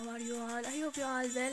how are you all? I hope you all well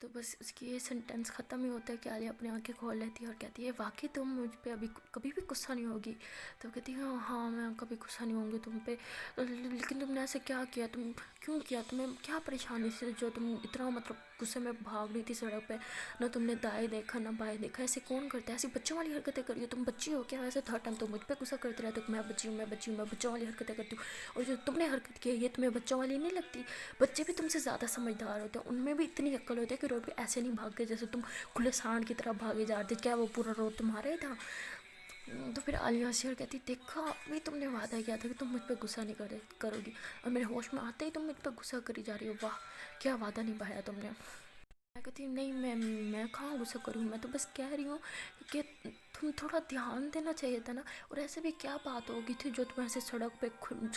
تو بس اس کی یہ سینٹینس ختم ہی ہوتا ہے کہ عالیہ اپنی آنکھیں کھول لیتی ہے اور کہتی ہے واقعی تم مجھ پہ ابھی کبھی بھی غصہ نہیں ہوگی؟ تو کہتی ہے ہاں میں کبھی غصہ نہیں ہوں گی تم پہ، لیکن تم نے ایسے کیا کیا، تم کیوں کیا، تمہیں کیا پریشانی سے جو تم اتنا مطلب غصے میں بھاگ رہی تھی سڑک پہ، نہ تم نے دائیں دیکھا نہ بائیں دیکھا، ایسے کون کرتا ہے، ایسی بچوں والی حرکتیں کری ہو، تم بچی ہو کیا؟ ویسے ہر ٹائم تو مجھ پہ غصہ کرتے رہتے ہو کہ میں بچی ہوں میں بچی ہوں میں بچوں والی حرکتیں کرتی ہوں، اور جو تم نے حرکت کی ہے یہ تمہیں بچوں والی نہیں لگتی؟ بچے بھی تم سے زیادہ سمجھدار ہوتے ہیں، ان میں بھی اتنی عقل ہوتی ہے کہ روڈ پہ ایسے نہیں بھاگتے جیسے تم کھلے سانڈ کی طرح بھاگے جا رہے تھے، کیا وہ پورا روڈ تمہارا ہی تھا؟ تو پھر عالیہ ہنسی اور کہتی دیکھا ابھی تم نے وعدہ کیا تھا کہ تم مجھ پہ غصہ نہیں کرو گی، اور میرے ہوش میں آتے ہی تم مجھ پہ غصہ کری جا رہی ہو، واہ کیا وعدہ نبھایا تم نے۔ میں کہتی نہیں میں کہاں غصہ کروں، میں تو بس کہہ رہی ہوں کہ تم تھوڑا دھیان دینا چاہیے تھا نا، اور ایسے بھی کیا بات ہوگی تھی جو تم ایسے سڑک پہ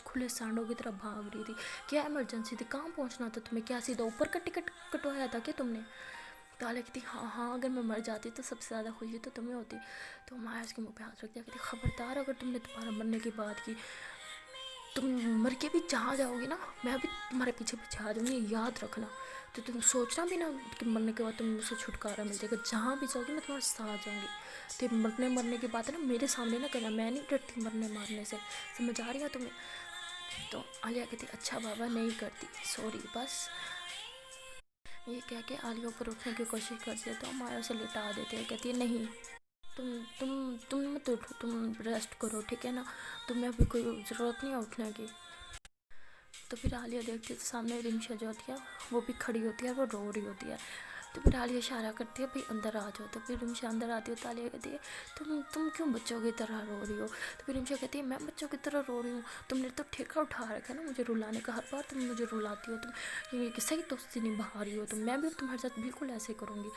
کھلے سانڈوں کی طرح بھاگ رہی تھی، کیا ایمرجنسی تھی، کہاں پہنچنا تھا تمہیں، کیا سیدھا اوپر کا ٹکٹ کٹوایا تھا کہ تم نے؟ تو عالیہ کہتی ہاں اگر میں مر جاتی تو سب سے زیادہ خوشی تو تمہیں ہوتی۔ تو مایا اس کے منہ پہ ہاتھ رکھ دیا، کہتی خبردار اگر تم نے دوبارہ مرنے کی بات کی، تم مر کے بھی جہاں جاؤ گی نا میں بھی تمہارے پیچھے پیچھے آ جاؤں گی، یاد رکھنا۔ تو تم سوچنا بھی نا کہ مرنے کے بعد تم مجھ سے چھٹکارا مل جائے گا، جہاں بھی جاؤ گی میں تمہارے ساتھ جاؤں گی۔ تو مرنے کی بات ہے نا میرے سامنے نہ کرنا، میں نہیں ڈرتی مرنے مارنے سے، سمجھ آ رہی ہے تمہیں؟ تو عالیہ کہتی اچھا بابا نہیں کرتی، سوری بس۔ یہ کہہ کے عالیہ اوپر اٹھنے کی کوشش کرتی ہے تو مایا اسے لٹا دیتی ہے، کہتی ہے نہیں تم مت اٹھو، تم ریسٹ کرو ٹھیک ہے نا، تمہیں ابھی کوئی ضرورت نہیں ہے اٹھنے کی۔ تو پھر عالیہ دیکھتی ہے تو سامنے رمشا جو ہوتی ہے وہ بھی کھڑی ہوتی ہے، وہ رو رہی ہوتی ہے۔ تو پھر عالیہ اشارہ کرتی ہے بھائی اندر آ جاؤ، تو پھر رمشا اندر آتی ہے تو عالیہ کہتی ہے تم کیوں بچوں کی طرح رو رہی ہو؟ تو پھر رمشا کہتی ہے میں بچوں کی طرح رو رہی ہوں، تم نے تو ٹھیکہ اٹھا رکھا ہے نا مجھے رلانے کا، ہر بار تم مجھے رلاتی ہو، تم یہ صحیح دوستی نبھا رہی ہو، تو میں بھی تمہارے ساتھ بالکل ایسے کروں گی۔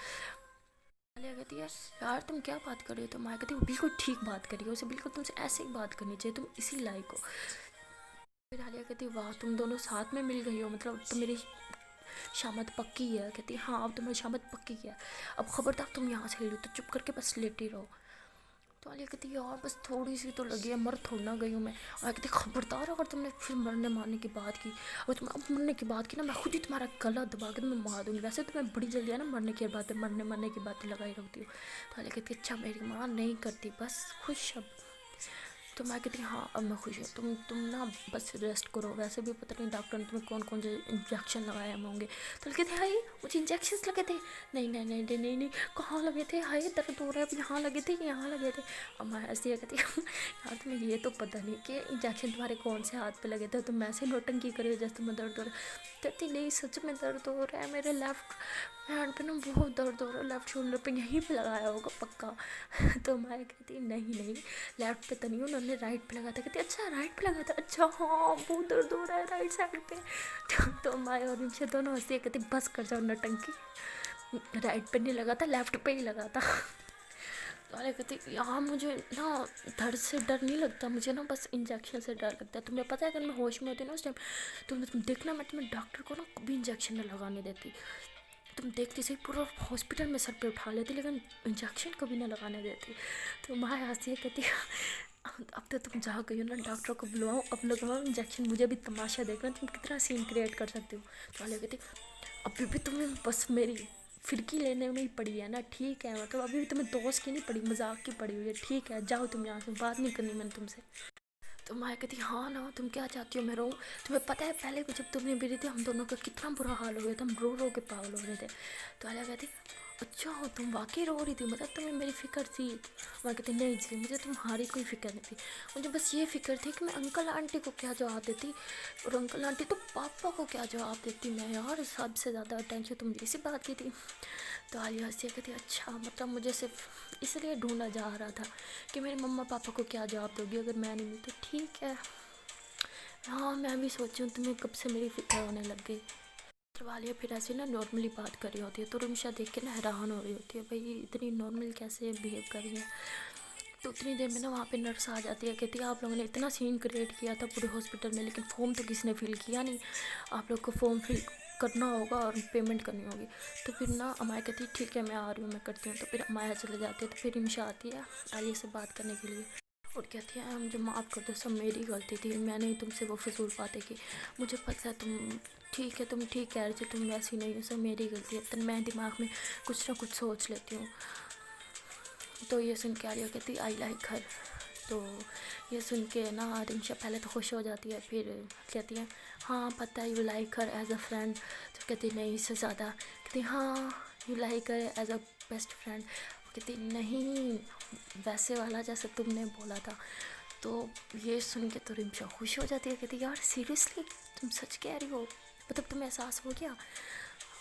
عالیہ کہتی ہے یار تم کیا بات کر رہی ہو؟ تو مایا کہتی ہے وہ بالکل ٹھیک بات کری ہے، اسے بالکل تم سے ایسے ہی بات کرنی چاہیے، تم اسی لائق ہو۔ پھر عالیہ کہتی واہ تم دونوں ساتھ میں مل گئی ہو، مطلب تو میری شامت پکی ہے۔ کہتی ہاں اب تمہاری شامت پکی ہے، اب خبردار تم یہاں سے ہلو تو چپ کر کے بس لیٹی رہو۔ تو عالیہ کہتی یار بس تھوڑی سی تو لگی ہے، مر تھوڑ نہ گئی ہوں میں۔ اور کہتی خبردار اگر تم نے پھر مرنے مارنے کی بات کی، اور تم اب مرنے کی بات کی نا میں خود ہی تمہارا گلا دبا کے تمہیں مار دوں گی، ویسے تمہیں بڑی جلدی ہے نا مرنے کی باتیں، مرنے کی باتیں لگائی رکھتی ہوں۔ تو عالیہ کہتی اچھا میری ماں نہیں کرتی بس خوش اب؟ تو میں کہتی ہاں اب میں خوش ہوں، تم نا بس ریسٹ کرو، ویسے بھی پتہ نہیں ڈاکٹر نے تمہیں کون سے انجیکشن لگائے ہوں گے۔ تو کہتے ہائی مجھے انجیکشنس لگے تھے؟ نہیں کہاں لگے تھے، ہائی درد ہو رہا ہے، اب یہاں لگے تھے کہ یہاں لگے تھے؟ اب میں ایسی ہے کہتی یار تمہیں یہ تو پتہ نہیں کہ انجیکشن تمہارے کون سے ہاتھ پہ لگے تھے، تم ایسے نوٹنکی کری ہو جیسے تمہیں درد ہو رہا ہے۔ کہتی نہیں سچ میں درد ہو رہا ہے، میرے لیفٹ ہینڈ پہ نا بہت درد ہو رہا ہے، لیفٹ شولڈر پہ یہیں پہ لگایا ہوگا پکا۔ تو میں کہتی نہیں لیفٹ پہ تو نہیں، انہوں نے رائٹ پہ لگایا تھا۔ کہتی اچھا رائٹ پہ لگایا تھا، اچھا ہاں بہت درد ہو رہا ہے رائٹ سائڈ پہ۔ تو مایا اور رمشا دونوں ہنسی، کہتی بس کر جاؤ نوٹنکی، رائٹ پہ نہیں لگا تھا لیفٹ پہ ہی لگا تھا۔ عالیہ کہتی یہاں مجھے نا درد سے ڈر نہیں لگتا، مجھے نا بس انجیکشن سے ڈر لگتا ہے، تمہیں پتہ ہے اگر میں ہوش میں ہوتی نا اس ٹائم تم دیکھنا میں تمہیں ڈاکٹر کو نا کبھی انجیکشن نہ لگانے دیتی، تم دیکھتی صحیح پورا ہاسپٹل میں سر پہ اٹھا لیتی لیکن انجیکشن کبھی نہ لگانے دیتی۔ تو مایا ہنسی ہے کہتی اب تو تم جا گئی ہو نا ڈاکٹر کو بلواؤں اب لگواؤں انجیکشن، مجھے بھی تماشا دیکھنا تم کتنا سین کریٹ کر سکتی ہو۔ تو عالیہ کہتی ابھی بھی تمہیں بس میری فرقی لینے میں ہی پڑی ہے نا، ٹھیک ہے مطلب ابھی بھی تمہیں دوست کی نہیں پڑی، مذاق کی پڑی ہوئی ہے، ٹھیک ہے جاؤ تم یہاں سے، بات نہیں کرنی میں نے تم سے۔ تو مایا کہتی ہاں نا تم کیا چاہتی ہو میں رہوں؟ تمہیں پتہ ہے پہلے بھی جب تم نے میری تھی ہم دونوں کا کتنا برا حال ہو گیا تھا، ہم رو کے پاگل ہو رہے تھے۔ تو عالیہ کہتی اچھا تم واقعی رو رہی تھی، مطلب تمہیں میری فکر تھی؟ میں کہتی نہیں جی مجھے تمہاری کوئی فکر نہیں تھی، مجھے بس یہ فکر تھی کہ میں انکل آنٹی کو کیا جواب دیتی، اور انکل آنٹی تو پاپا کو کیا جواب دیتی، میں یار سب سے زیادہ ٹینشن تو مجھے اسی بات کی تھی۔ تو عالیہ ہنسی کہتی اچھا مطلب مجھے صرف اس لیے ڈھونڈا جا رہا تھا کہ میرے مما پاپا کو کیا جواب دو گی اگر میں نہیں ملی، تو ٹھیک ہے ہاں میں بھی سوچوں تمہیں کب سے میری فکر ہونے لگ گئی۔ تو عالیہ پھر ایسے نا نارملی بات کر رہی ہوتی ہے تو رمشا دیکھ کے نا حیران ہو رہی ہوتی ہے بھائی اتنی نارمل کیسے بیہیو کر رہی ہے۔ تو اتنی دیر میں نا وہاں پہ نرس آ جاتی ہے، کہتی ہے آپ لوگوں نے اتنا سین کریٹ کیا تھا پورے ہاسپٹل میں لیکن فارم تو کسی نے فل کیا نہیں، آپ لوگ کو فارم فل کرنا ہوگا اور پیمنٹ کرنی ہوگی۔ تو پھر نا امایا کہتی ہے ٹھیک ہے میں آ رہی ہوں میں کرتی ہوں۔ تو پھر امایا چلے جاتی ہے تو پھر رمشا آتی ہے عالیہ سے بات کرنے کے لیے اور کہتی ہے مجھے معاف کر دو، سب میری غلطی تھی، میں نے تم سے وہ فضول باتیں کی، مجھے پتہ ہے ٹھیک ہے تم ٹھیک کہہ رہی تھی، تم ویسی نہیں ہو، سب میری غلطی ہے، تو میں دماغ میں کچھ نہ کچھ سوچ لیتی ہوں. تو یہ سن کے عالیہ کہتی آئی لائک ہر. تو یہ سن کے نا رمشا پہلے تو خوش ہو جاتی ہے، پھر کہتی ہے ہاں پتہ ہے you like her as a friend. تو کہتی نہیں اس سے زیادہ. کہتی ہاں you like her as a best friend. کہتی نہیں ویسے والا جیسے تم نے بولا تھا. تو یہ سن کے تو رمشا خوش ہو جاتی ہے، کہتی یار سیریسلی تم سچ کہہ رہی ہو، مطلب تمہیں احساس ہو گیا.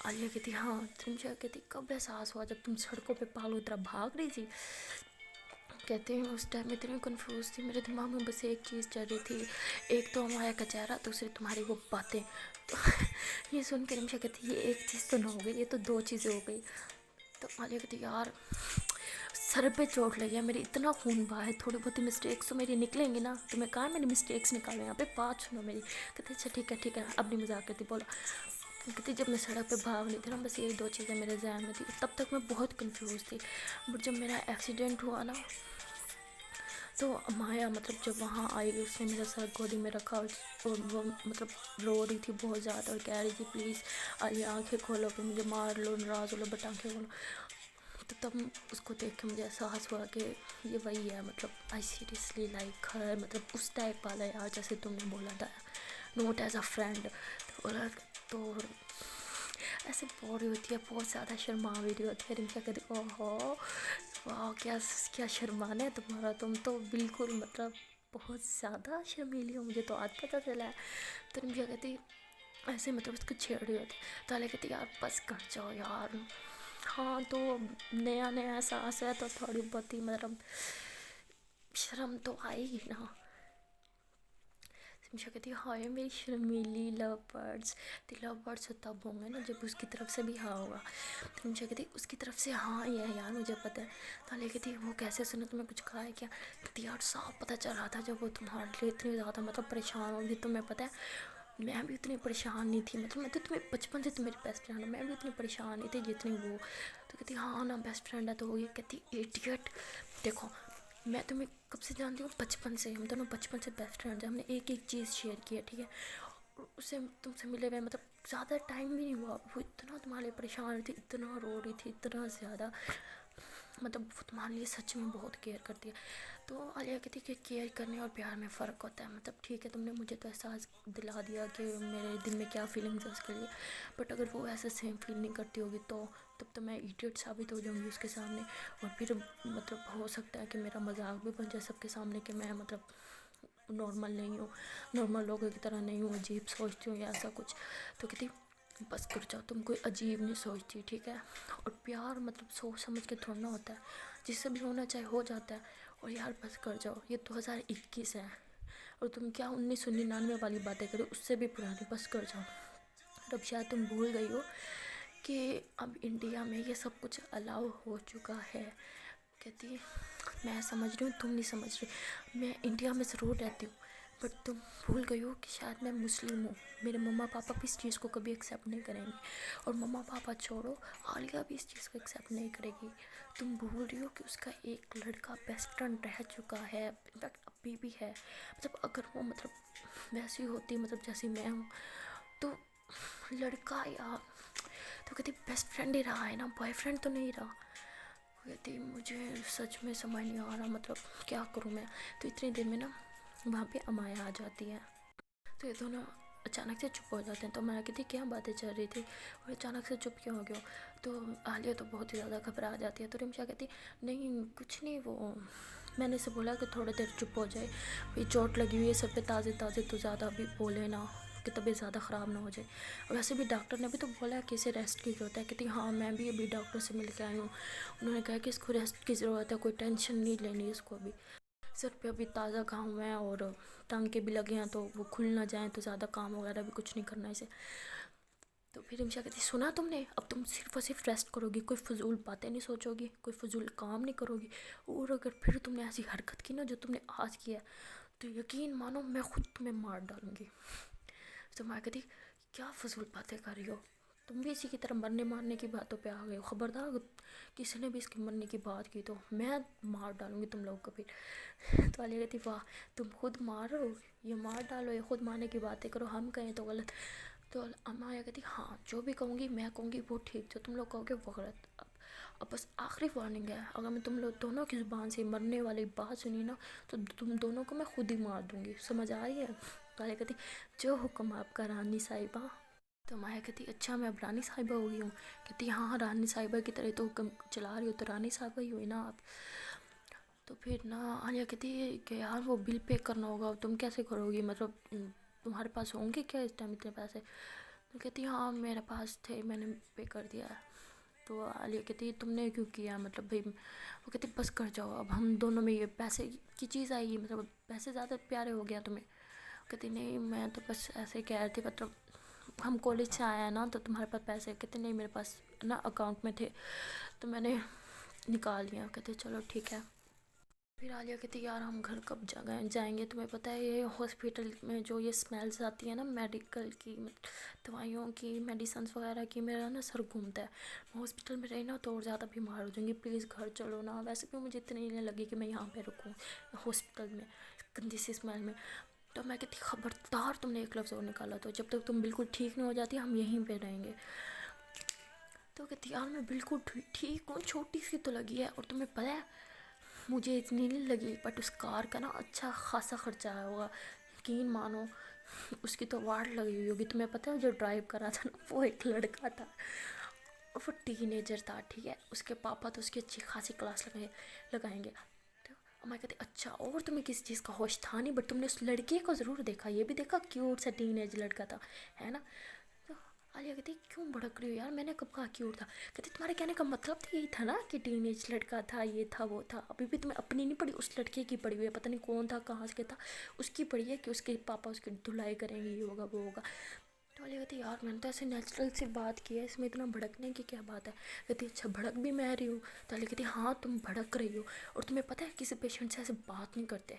عالیہ کہتی ہاں. رمشا کہتی کب احساس ہوا؟ جب تم سڑکوں پہ پاگلوں کی طرح بھاگ رہی تھی. کہتے ہیں اس ٹائم میں اتنی کنفیوز تھی، میرے دماغ میں بس ایک چیز چل رہی تھی، ایک تو ہمارا کا چہرہ، دوسری تمہاری وہ باتیں. تو یہ سن کے رمشا کہتی یہ ایک چیز تو نہ ہو گئی، یہ تو دو چیزیں ہو گئی. تو عالیہ کہتی یار سر پہ چوٹ لگی ہے، میری اتنا خون بہا ہے، تھوڑی بہت مسٹیکس تو میری نکلیں گی نا، تو میں کہا میری مسٹیکس نکالو یہاں پہ، بات سنو میری. کہتے اچھا ٹھیک ہے اب نہیں مذاق کرتی. بولا کہتی جب میں سڑک پہ بھاگ رہی تھی نا، بس یہی دو چیزیں میرے ذہن میں تھی، تب تک میں بہت کنفیوز تھی. بٹ جب میرا ایکسیڈنٹ ہوا نا، تو مایا مطلب جب وہاں آئی، اس نے میرا سر گودی میں رکھا، اور وہ مطلب رو رہی تھی بہت زیادہ، اور کہہ رہی تھی پلیز عالیہ آنکھیں کھولو کہ مجھے مار لو، ناراض ہو لو بٹ آنکھیں کھولو. تو تب اس کو دیکھ کے مجھے احساس ہوا کہ یہ وہی ہے، مطلب آئی سیریسلی لائک ہر، مطلب اس ٹائپ والا یار جیسے تم نے بولا تھا، نوٹ ایز اے فرینڈ. تو ایسے بول رہی ہوتی ہے، بہت زیادہ شرما بھی رہی ہوتی ہے. رمشا کہتی اوہو واہ کیا شرمانا ہے تمہارا، تم تو بالکل مطلب بہت زیادہ شرمیلی ہو، مجھے تو آج پتہ چلا ہے. تو رمشا کہتی ایسے مطلب اس کو چھیڑ رہی ہوتی. تو عالیہ کہتی یار بس کر جاؤ یار. ہاں تو نیا احساس ہے تو تھوڑی بہت ہی مطلب شرم تو آئے گی نا. رمشا کہتی ہائے میری شرمیلی لو برڈس. لو برڈس تو تب ہوں گے نا جب اس کی طرف سے بھی ہاں ہوگا. رمشا کہتی اس کی طرف سے ہاں ہی ہے یار مجھے پتہ ہے. تو عالیہ کہتی وہ کیسے سنا، تمہیں کچھ کہا ہے کیا؟ کہتی یار صاف پتہ چل رہا تھا جب وہ تمہارے لیے اتنی زیادہ مطلب پریشان ہوگی. تمہیں پتہ ہے میں بھی اتنی پریشان نہیں تھی، مطلب میں تو تمہیں بچپن سے تم میری بیسٹ فرینڈ ہو، میں بھی اتنی پریشان نہیں تھی جتنی وہ. تو کہتی ہاں نا بیسٹ فرینڈ ہے تو وہ. یہ کہتی ایڈیٹ دیکھو میں تمہیں کب سے جانتی ہوں، بچپن سے، ہم دونوں بچپن سے بیسٹ فرینڈ ہیں، ہم نے ایک چیز شیئر کی ہے ٹھیک ہے. اور اسے تم سے ملے ہوئے مطلب زیادہ ٹائم بھی نہیں ہوا، وہ اتنا تمہارے لیے پریشان رہی تھی، اتنا رو رہی تھی، اتنا زیادہ مطلب وہ تمہارے لیے سچ میں بہت کیئر کرتی ہے. تو عالیہ کہتی کہ کیئر کرنے اور پیار میں فرق ہوتا ہے. مطلب ٹھیک ہے تم نے مجھے تو احساس دلا دیا کہ میرے دل میں کیا فیلنگز ہے اس کے لیے، بٹ اگر وہ ایسے سیم فیل نہیں کرتی ہوگی تو تب تو میں ایڈیٹ ثابت ہو جاؤں گی اس کے سامنے. اور پھر مطلب ہو سکتا ہے کہ میرا مذاق بھی بن جائے سب کے سامنے کہ میں مطلب نارمل نہیں ہوں، نارمل لوگوں کی طرح نہیں ہوں، عجیب سوچتی ہوں یا ایسا کچھ. تو کہتی بس کر جاؤ، تم کوئی عجیب نہیں سوچتی ٹھیک ہے. اور پیار مطلب سوچ سمجھ کے تھوڑا ہوتا ہے، جس سے بھی ہونا چاہے ہو جاتا ہے. اور یار بس کر جاؤ، یہ 2021 ہے اور تم کیا 1999 والی باتیں کرو، اس سے بھی پرانی. بس کر جاؤ. اب شاید تم بھول گئی ہو کہ اب انڈیا میں یہ سب کچھ الاؤ ہو چکا ہے. کہتی میں سمجھ رہی ہوں تم نہیں سمجھ رہی، میں انڈیا میں ضرور رہتی ہوں بٹ تم بھول گئی ہو کہ شاید میں مسلم ہوں. میرے مما پاپا بھی اس چیز کو کبھی ایکسیپٹ نہیں کریں گے، اور مما پاپا چھوڑو عالیہ بھی اس چیز کو ایکسیپٹ نہیں کرے گی. تم بھول رہی ہو کہ اس کا ایک لڑکا بیسٹ فرینڈ رہ چکا ہے، انفیکٹ ابھی بھی ہے. مطلب اگر وہ مطلب ویسی ہوتی مطلب جیسی میں ہوں تو لڑکا یا تو کہتی بیسٹ فرینڈ ہی رہا ہے نا، بوائے فرینڈ تو نہیں رہا. کہتی مجھے سچ میں سمجھ نہیں آ رہا مطلب کیا کروں میں. تو اتنی دیر میں نا وہاں پہ امایا آ جاتی ہے. تو یہ دونوں اچانک سے چپ ہو جاتے ہیں. تو میں کہتی کیا باتیں چل رہی تھی اور اچانک سے چپ کیوں ہو گیا؟ تو عالیہ تو بہت ہی زیادہ گھبرا جاتی ہے. تو رمشا کہتی نہیں کچھ نہیں، وہ میں نے اسے بولا کہ تھوڑی دیر چپ ہو جائے، بھی چوٹ لگی ہوئی ہے سر پہ تازے تو زیادہ بھی بولے نا کہ طبیعت زیادہ خراب نہ ہو جائے. اور ویسے بھی ڈاکٹر نے بھی تو بولا ہے کہ اسے ریسٹ کی ضرورت ہے. کہتی ہاں میں بھی ابھی ڈاکٹر سے مل کے آئی ہوں، انہوں نے کہا کہ اس کو ریسٹ کی ضرورت ہے، کوئی ٹینشن نہیں لینی اس کو. ابھی سر پہ ابھی تازہ گھاؤ ہوئے ہیں اور ٹانکے بھی لگے ہیں، تو وہ کھل نہ جائیں تو زیادہ کام وغیرہ بھی کچھ نہیں کرنا اسے. تو پھر رمشا کہتی سنا تم نے، اب تم صرف اور صرف ریسٹ کرو گی، کوئی فضول باتیں نہیں سوچو گی، کوئی فضول کام نہیں کرو گی. اور اگر پھر تم نے ایسی حرکت کی نا جو تم نے آج کیا ہے تو یقین مانو میں خود تمہیں مار ڈالوں گی. تو میں کہتی کیا فضول باتیں کر رہی ہو، تم بھی اسی کی طرح مرنے مارنے کی باتوں پہ آ گئے ہو. خبردار کسی نے بھی اس کے مرنے کی بات کی تو میں مار ڈالوں گی تم لوگوں کو پھر. تو عالیہ کہتی واہ تم خود مارو، یہ مار ڈالو، یہ خود مارنے کی باتیں کرو، ہم کہیں تو غلط. تو امایا کہتی ہاں جو بھی کہوں گی میں کہوں گی وہ ٹھیک، جو تم لوگ کہو گے وہ غلط. اب بس آخری وارننگ ہے، اگر میں تم لوگ دونوں کی زبان سے مرنے والی بات سنی نا تو تم دونوں کو میں خود ہی مار دوں گی، سمجھ آ رہی ہے؟ تو عالیہ کہتی جو حکم آپ کا رانی صاحبہ. تو مایا کہتی اچھا میں اب رانی صاحبہ ہو گئی ہوں؟ کہتی ہاں رانی صاحبہ کی طرح تو حکم چلا رہی ہو، تو رانی صاحبہ ہی ہوئی نا آپ. تو پھر نا عالیہ کہتی ہے کہ یار وہ بل پے کرنا ہوگا، تم کیسے کرو گی، مطلب تمہارے پاس ہوں گے کیا اس ٹائم اتنے پیسے؟ تو کہتی ہاں میرے پاس تھے، میں نے پے کر دیا ہے. تو عالیہ کہتی تم نے کیوں کیا، مطلب بھائی. وہ کہتی بس کر جاؤ، اب ہم دونوں میں یہ پیسے کی چیز آئی گی، مطلب پیسے زیادہ پیارے ہو گیا تمہیں. کہتی نہیں میں تو بس ایسے ہی کہہ رہی تھی، مطلب ہم کالج سے آئے ہیں نا تو تمہارے پاس پیسے. کہتے نہیں میرے پاس نا اکاؤنٹ میں تھے تو میں نے نکال لیا. کہتے چلو ٹھیک ہے. پھر عالیہ کہتی یار ہم گھر کب جائیں گے، تمہیں پتہ ہے یہ ہاسپٹل میں جو یہ اسمیلز آتی ہیں نا میڈیکل کی، دوائیوں کی، میڈیسنس وغیرہ کی، میرا نا سر گھومتا ہے. میں ہاسپٹل میں رہی نا تو اور زیادہ بیمار ہو جاؤں گی، پلیز گھر چلو نا. ویسے بھی مجھے اتنی نہیں لگی کہ میں یہاں پہ رکوں ہاسپٹل میں گندی سی اسمیل میں. تو میں کہتی خبردار تم نے ایک لفظ اور نکالا تو جب تک تم بالکل ٹھیک نہیں ہو جاتی ہم یہیں پہ رہیں گے. تو کہتی یار میں بالکل ٹھیک ہوں، چھوٹی سی تو لگی ہے، اور تمہیں پتہ ہے مجھے اتنی نہیں لگی، بٹ اس کار کا نا اچھا خاصا خرچہ آیا ہوگا، یقین مانو. اس کی تو واٹ لگی ہوئی ہوگی. تمہیں پتہ ہے جو ڈرائیو کرا تھا نا وہ ایک لڑکا تھا، وہ ٹین ایجر تھا، ٹھیک ہے. اس کے پاپا تو اس کی اچھی خاصی کلاس لگائیں گے. تو میں کہتی اچھا اور تمہیں کسی چیز کا ہوش تھا نہیں، بٹ تم نے اس لڑکے کو ضرور دیکھا، یہ بھی دیکھا کیوٹ سا ٹین ایج لڑکا تھا، ہے نا. تو عالیہ کہتی کیوں بھڑک رہی ہو یار، میں نے کب کہا کیوٹ تھا؟ کہتی تمہارے کہنے کا مطلب تو یہی تھا نا کہ ٹین ایج لڑکا تھا، یہ تھا وہ تھا. ابھی بھی تمہیں اپنی نہیں پڑھی، اس لڑکے کی پڑھی ہوئی ہے، پتہ نہیں کون تھا کہاں سے تھا، اس کی پڑھی ہے کہ اس کے پاپا اس کی دھلائی کریں گے، یہ ہوگا وہ ہوگا. تو عالیہ کہتی یار میں نے تو ایسے نیچرل سی بات کی ہے، اس میں اتنا بھڑکنے کی کیا بات ہے؟ کہتی اچھا بھڑک بھی میں رہی ہوں؟ تو عالیہ کہتی ہاں تم بھڑک رہی ہو، اور تمہیں پتہ ہے کسی پیشنٹ سے ایسے بات نہیں کرتے،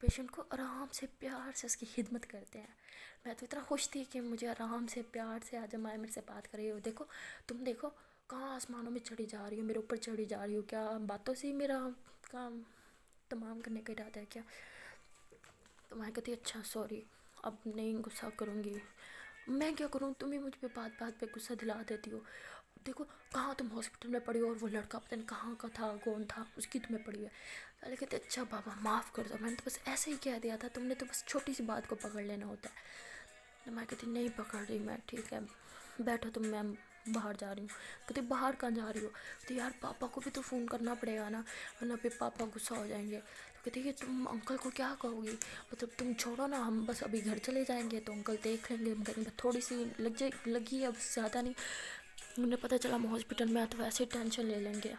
پیشنٹ کو آرام سے پیار سے اس کی خدمت کرتے ہیں. میں تو اتنا خوش تھی کہ مجھے آرام سے پیار سے آج مائیں میرے سے بات کر رہی ہو. دیکھو تم دیکھو کہاں آسمانوں میں چڑھی جا رہی ہو، میرے اوپر چڑھی جا رہی ہو، کیا باتوں سے ہی میرا کام تمام کرنے کا ارادہ ہے کیا؟ تو میں کہتی اچھا سوری، اب نہیں غصہ کروں گی. میں کیا کروں، تم ہی مجھ پہ بات بات پہ غصہ دلا دیتی ہو. دیکھو کہاں تم ہاسپٹل میں پڑی ہو، اور وہ لڑکا پتہ نہیں کہاں کا تھا، کون تھا، اس کی تمہیں پڑی ہے. پہلے کہتے اچھا بابا معاف کر دو، میں نے تو بس ایسے ہی کہہ دیا تھا، تم نے تو بس چھوٹی سی بات کو پکڑ لینا ہوتا ہے. تو میں کہتی نہیں پکڑ رہی میں، ٹھیک ہے بیٹھو تم، میں باہر جا رہی ہوں. کہتی باہر کہاں جا رہی ہو؟ کہتی یار پاپا کو بھی تو فون کرنا پڑے گا نا، ورنہ پھر پاپا غصہ ہو جائیں گے. تو کہتی کہ تم انکل کو کیا کہو گی، مطلب تم چھوڑو نا، ہم بس ابھی گھر چلے جائیں گے تو انکل دیکھ لیں گے. تھوڑی سی لگی ہے، اب زیادہ نہیں. مجھے پتہ چلا ہم ہاسپٹل میں تو ویسے ہی ٹینشن لے لیں گے.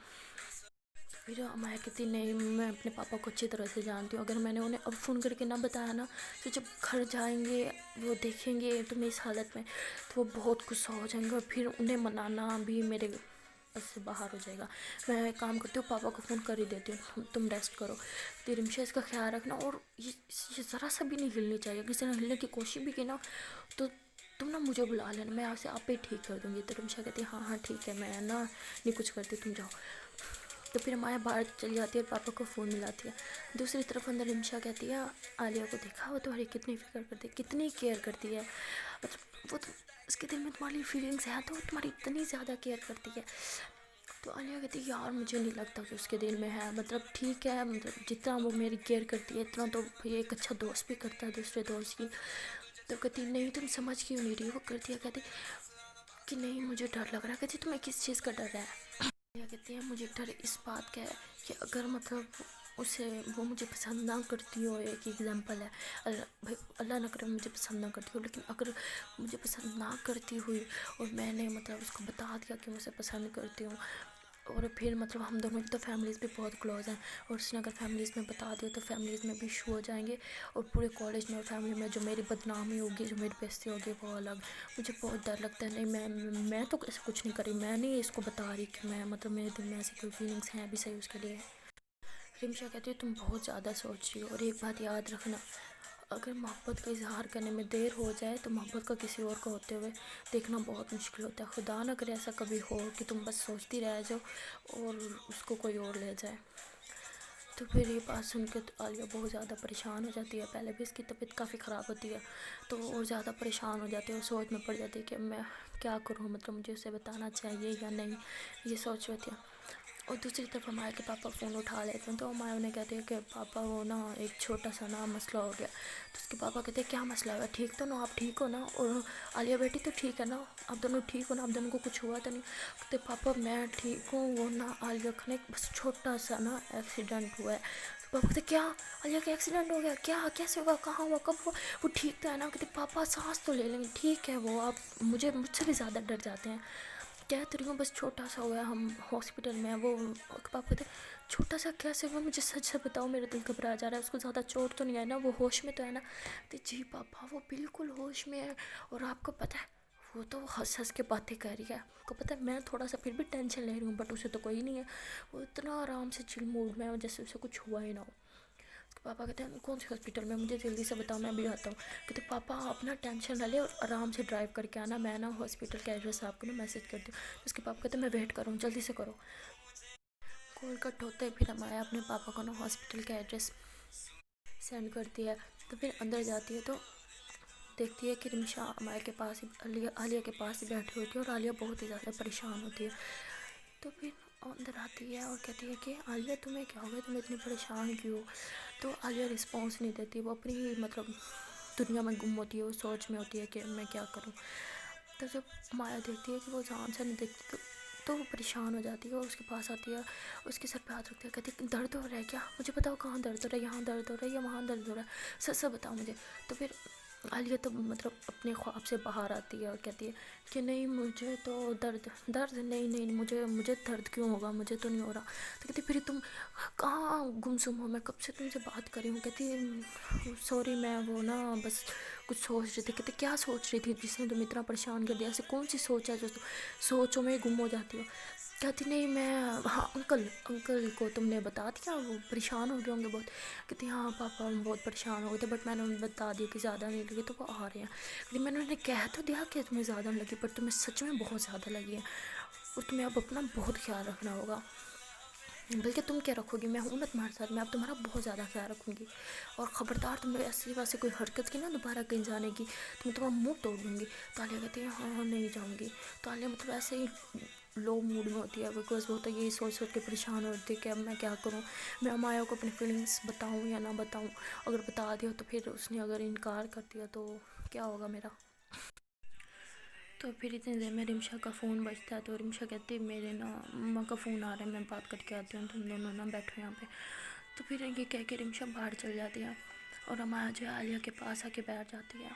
پھر مایا کہتی نہیں میں اپنے پاپا کو اچھی طرح سے جانتی ہوں، اگر میں نے انہیں اب فون کر کے نہ بتایا نا تو جب گھر جائیں گے وہ دیکھیں گے تمہیں اس حالت میں تو وہ بہت غصہ ہو جائیں گے، اور پھر انہیں منانا بھی میرے بس سے باہر ہو جائے گا. میں ایک کام کرتی ہوں پاپا کو فون کر ہی دیتی ہوں، تم ریسٹ کرو. رمشا اس کا خیال رکھنا، اور یہ ذرا سا بھی نہیں ہلنی چاہیے، کسی نے ہلنے کی کوشش بھی کی نا تو تم نا مجھے بلا لینا، میں آپ ہی ٹھیک کر دوں گی. تو رمشا کہتی ہاں ہاں ٹھیک ہے، میں نا نہیں کچھ کرتی، تم جاؤ. تو پھر مایا باہر چلی جاتی ہے اور پاپا کو فون ملاتی ہے. دوسری طرف اندر رمشا کہتی ہے عالیہ کو دیکھا وہ تمہاری کتنی فکر کرتی ہے، کتنی کیئر کرتی ہے، مطلب وہ اس کے دل میں تمہاری فیلنگس ہیں تو وہ تمہاری اتنی زیادہ کیئر کرتی ہے. تو عالیہ کہتی ہے یار مجھے نہیں لگتا کہ اس کے دل میں ہے، مطلب ٹھیک ہے، مطلب جتنا وہ میری کیئر کرتی ہے اتنا تو ایک اچھا دوست بھی کرتا ہے دوسرے دوست کی. تو کہتی نہیں تم سمجھ کیوں نہیں رہی. وہ کرتی ہے کہتی کہ نہیں مجھے ڈر لگ رہا ہے. کہتی تمہیں کس چیز کا ڈر ہے؟ عالیہ کہتی ہے مجھے ڈر اس بات کا ہے کہ اگر مطلب اسے وہ مجھے پسند نہ کرتی ہو، ایک ایگزامپل ہے، اللہ نہ کرے مجھے پسند نہ کرتی ہو، لیکن اگر مجھے پسند نہ کرتی ہوئی اور میں نے مطلب اس کو بتا دیا کہ میں اسے پسند کرتی ہوں، اور پھر مطلب ہم دونوں کی تو فیملیز بھی بہت کلوز ہیں، اور اس نے اگر فیملیز میں بتا دیا تو فیملیز میں بھی ایشو ہو جائیں گے، اور پورے کالج میں اور فیملی میں جو میری بدنامی ہوگی، جو میری بےعزتی ہوگی وہ الگ. مجھے بہت ڈر لگتا ہے. نہیں میں تو ایسا کچھ نہیں کری، میں نہیں اس کو بتا رہی کہ میں مطلب میرے دل میں ایسی کوئی فیلنگس ہیں بھی صحیح اس کے لیے. رمشا کہتی ہے تم بہت زیادہ سوچ رہی ہو، اور ایک بات یاد رکھنا، اگر محبت کا اظہار کرنے میں دیر ہو جائے تو محبت کا کسی اور کو ہوتے ہوئے دیکھنا بہت مشکل ہوتا ہے. خدا نہ کرے ایسا کبھی ہو کہ تم بس سوچتی رہ جاؤ اور اس کو کوئی اور لے جائے. تو پھر یہ بات سن کے تو عالیہ بہت زیادہ پریشان ہو جاتی ہے. پہلے بھی اس کی طبیعت کافی خراب ہوتی ہے تو وہ اور زیادہ پریشان ہو جاتی ہے اور سوچ میں پڑ جاتی ہے کہ میں کیا کروں, مطلب مجھے اسے بتانا چاہیے یا نہیں, یہ سوچ رہی تھی. اور دوسری طرف ہمارے کے پاپا فون اٹھا لیتے ہیں تو ہمارے انہیں کہتے ہیں کہ پاپا وہ نا ایک چھوٹا سا نا مسئلہ ہو گیا. تو اس کے پاپا کہتے ہیں کیا مسئلہ ہے, ٹھیک تو نا, آپ ٹھیک ہو نا, اور عالیہ بیٹی تو ٹھیک ہے نا, آپ دونوں ٹھیک ہو نا, آپ دونوں کو کچھ ہوا تو نہیں. کہتے پاپا میں ٹھیک ہوں, وہ نا عالیہ کا نا بس چھوٹا سا نا ایکسیڈنٹ ہوا ہے. پاپا کہتے کیا عالیہ کا ایکسیڈنٹ ہو گیا, کیا کیسے ہوا, کہاں ہوا, کب ہوا, وہ ٹھیک تو ہے نا. کہتے پاپا سانس تو لے لیں گے, ٹھیک ہے وہ, آپ مجھ سے بھی زیادہ ڈر جاتے ہیں. کہہ تو رہی ہوں بس چھوٹا سا ہوا ہے, ہم ہاسپٹل میں ہیں. وہ پاپا کہتے چھوٹا سا کیسے ہوا, مجھے سچ سے بتاؤ, میرا دل گھبرا جا رہا ہے, اس کو زیادہ چوٹ تو نہیں ہے نا, وہ ہوش میں تو ہے نا. کہتے جی پاپا وہ بالکل ہوش میں ہے, اور آپ کو پتہ ہے وہ تو ہنس ہنس کے باتیں کر رہی ہے. آپ کو پتہ ہے میں تھوڑا سا پھر بھی ٹینشن لے رہی ہوں, بٹ اسے تو کوئی نہیں ہے, وہ اتنا آرام سے چل موڈ میں ہے جیسے اسے کچھ ہوا ہی نہ ہو. پاپا کہتے ہیں کون سے ہاسپٹل میں, مجھے جلدی سے بتاؤ, میں بھی آتا ہوں. کہتے پاپا اپنا ٹینشن نہ لے اور آرام سے ڈرائیو کر کے آنا, میں نا ہاسپٹل کے ایڈریس آپ کو نا میسیج کر دوں. اس کے پاپا کہتے ہیں میں ویٹ کر رہا ہوں, جلدی سے کرو. کال کٹ ہوتے پھر ہمارے اپنے پاپا کو نا ہاسپٹل کا ایڈریس سینڈ کرتی ہے. تو پھر اندر جاتی ہے تو دیکھتی ہے کہ رمشا ہمارے کے پاس ہی عالیہ کے پاس ہی بیٹھی ہوتی ہے, اور عالیہ بہت ہی زیادہ پریشان ہوتی ہے. تو پھر اندر آتی ہے اور کہتی ہے کہ عالیہ تمہیں کیا ہو گیا, تم اتنی پریشان کیوں ہو. تو عالیہ رسپانس نہیں دیتی, وہ اپنی ہی مطلب دنیا میں گم ہوتی ہے, وہ سوچ میں ہوتی ہے کہ میں کیا کروں. تو جب مایا دیکھتی ہے کہ وہ جان سے نہیں دیکھتی تو وہ پریشان ہو جاتی ہے, اور اس کے پاس آتی ہے, اس کے سر پہ ہاتھ رکھتی ہے, کہتی ہے درد ہو رہا ہے کیا, مجھے بتاؤ کہاں درد ہو رہا ہے, یہاں درد ہو رہا ہے یا وہاں درد ہو رہا ہے, سچ سچ بتاؤ مجھے. تو پھر عالیہ تو مطلب اپنے خواب سے باہر آتی ہے اور کہتی ہے کہ نہیں مجھے تو درد نہیں, مجھے درد کیوں ہوگا, مجھے تو نہیں ہو رہا. تو کہتی پھر تم کہاں گمسم ہو, میں کب سے تم سے بات کر رہی ہوں. کہتی سوری میں وہ نا بس کچھ سوچ رہی تھی. کہتی کیا سوچ رہی تھی جس نے تم اتنا پریشان کر دیا, ایسے کون سی سوچ ہے جو سوچوں میں گم ہو جاتی ہو. کہتی نہیں میں ہاں انکل کو تم نے بتا دیا, وہ پریشان ہو گئے ہوں گے بہت. کہتی ہاں پاپا ہم بہت پریشان ہو گئے تھے, بٹ میں نے انہیں بتا دیا کہ زیادہ نہیں لگی تو وہ آ رہے ہیں. کہتی میں نے انہیں کہہ تو دیا کہ تمہیں زیادہ نہیں لگی, بٹ تمہیں سچ میں بہت زیادہ لگی ہے, اور تمہیں اب اپنا بہت خیال رکھنا ہوگا. بلکہ تم کیا رکھو گی, میں ہوں نا تمہارے ساتھ, میں اب تمہارا بہت زیادہ خیال رکھوں گی, اور خبردار تم نے ایسی ویسے کوئی حرکت کی نا دوبارہ کہیں جانے کی تو میں تمہارا منہ توڑ دوں گی. تو عالیہ کہتی ہے ہاں نہیں جاؤں گی. تو عالیہ مطلب ایسے ہی لو موڈ میں ہوتی ہے, بیکاز وہ تو یہی سوچ کے پریشان ہوتی ہے کہ اب میں کیا کروں, میں مایا کو اپنی فیلنگس بتاؤں یا نہ بتاؤں. اگر بتا دیا تو پھر اس نے اگر انکار کر دیا تو کیا ہوگا میرا. تو پھر اتنے دیر میں رمشا کا فون بجتا ہے, تو رمشا کہتی ہے میرے نا ماں کا فون آ رہا ہے, میں بات کر کے آتی ہوں, تم دونوں نا بیٹھو یہاں پہ. تو پھر یہ کہہ کے رمشا باہر چل جاتی ہے, اور ہمارا جو ہے عالیہ کے پاس آ کے بیٹھ جاتی ہے,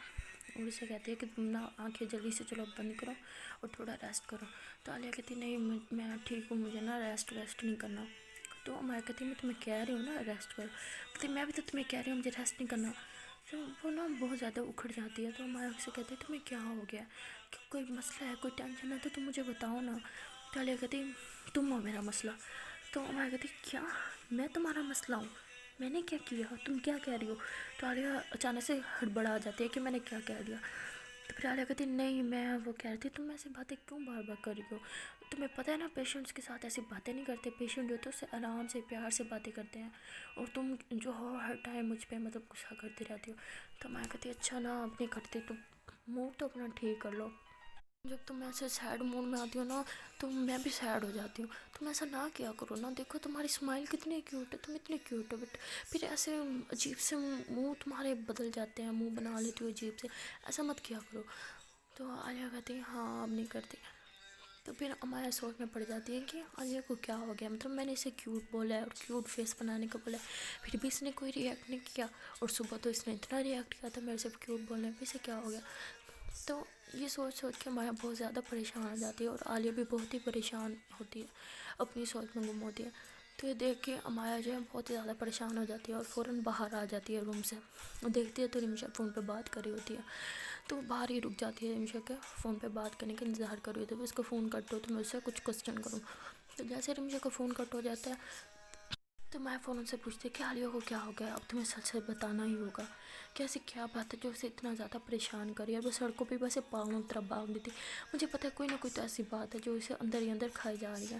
اور اسے کہتی ہے کہ تم نا آنکھیں جلدی سے چلو بند کرو اور تھوڑا ریسٹ کرو. تو عالیہ کہتی نہیں میں ٹھیک ہوں, مجھے نا ریسٹ نہیں کرنا. تو ہمارا کہتی ہے میں تمہیں کہہ رہی ہوں نا ریسٹ کرو. کہتی میں بھی تو تمہیں کہہ رہی ہوں مجھے ریسٹ نہیں کرنا. تو وہ نا بہت زیادہ اکھڑ جاتی ہے. تو ہمارا اسے کہتے ہیں تمہیں کیا ہو گیا, کہ کوئی مسئلہ ہے, کوئی ٹینشن ہے تو تم مجھے بتاؤ نا. تو عالیہ کہتی تم ہو میرا مسئلہ. تو ہمارا کہتی کیا میں تمہارا مسئلہ ہوں, میں نے کیا کیا, تم کیا کہہ رہی ہو. تو عالیہ اچانک سے ہڑبڑا جاتی ہے کہ میں نے کیا کہہ دیا. تو پھر عالیہ کہتی نہیں میں وہ کہہ رہی تھی تم ایسی باتیں کیوں بار بار کر رہی ہو, تمہیں پتہ ہے نا پیشنٹس کے ساتھ ایسی باتیں نہیں کرتے, پیشنٹ جو ہوتے ہیں اس سے آرام سے پیار سے باتیں کرتے ہیں, اور تم جو ہو ہر ٹائم مجھ پہ مطلب غصہ کرتی رہتی ہو. تو میں کہتی اچھا نا اب نہیں کرتی, تم موڈ تو اپنا ٹھیک کر لو. جب تم ایسے سیڈ موڈ میں آتی ہو نا تو میں بھی سیڈ ہو جاتی ہوں. تم ایسا نہ کیا کرو نا, دیکھو تمہاری اسمائل کتنی کیوٹ ہے, تم اتنے کیوٹ ہو, بٹ پھر ایسے عجیب سے منہ تمہارے بدل جاتے ہیں, منہ بنا لیتی ہو عجیب سے, ایسا مت کیا کرو. تو عالیہ کہتی ہے ہاں اب نہیں کرتی. تو پھر ہمارا سوچ میں پڑ جاتی ہے کہ عالیہ کو کیا ہو گیا, مطلب میں نے اسے کیوٹ بولا ہے اور کیوٹ فیس بنانے کو بولا ہے, پھر بھی اس نے کوئی ریئیکٹ نہیں کیا, اور صبح تو اس نے اتنا ریئیکٹ کیا تھا میرے سے کیوٹ بولنے پہ, اسے کیا ہو گیا. تو یہ سوچ کے مایا بہت زیادہ پریشان ہو جاتی ہے, اور عالیہ بھی بہت ہی پریشان ہوتی ہے, اپنی سوچ میں گم ہوتی ہے. تو یہ دیکھ کے مایا جو ہے بہت ہی زیادہ پریشان ہو جاتی ہے, اور فوراً باہر آ جاتی ہے روم سے. دیکھتی ہے تو رمشا فون پہ بات کر رہی ہوتی ہے, تو باہر ہی رک جاتی ہے رمشا کے فون پہ بات کرنے کا انتظار کر رہی ہوتی ہے. اس کا فون کٹ ہو تو میں اس سے کچھ کوسچن کروں. تو جیسے رمشا کا فون کٹ ہو جاتا ہے تو میں فون سے پوچھتی کہ عالیہ کو کیا ہو گیا, اب تمہیں سچ سچ بتانا ہی ہوگا, کیسے کیا بات ہے جو اسے اتنا زیادہ پریشان کری. اور وہ سڑکوں پہ بس پاؤں طرف بھاگ دیتی, مجھے پتہ ہے کوئی نہ کوئی تو ایسی بات ہے جو اسے اندر ہی اندر کھائی جا رہی ہے.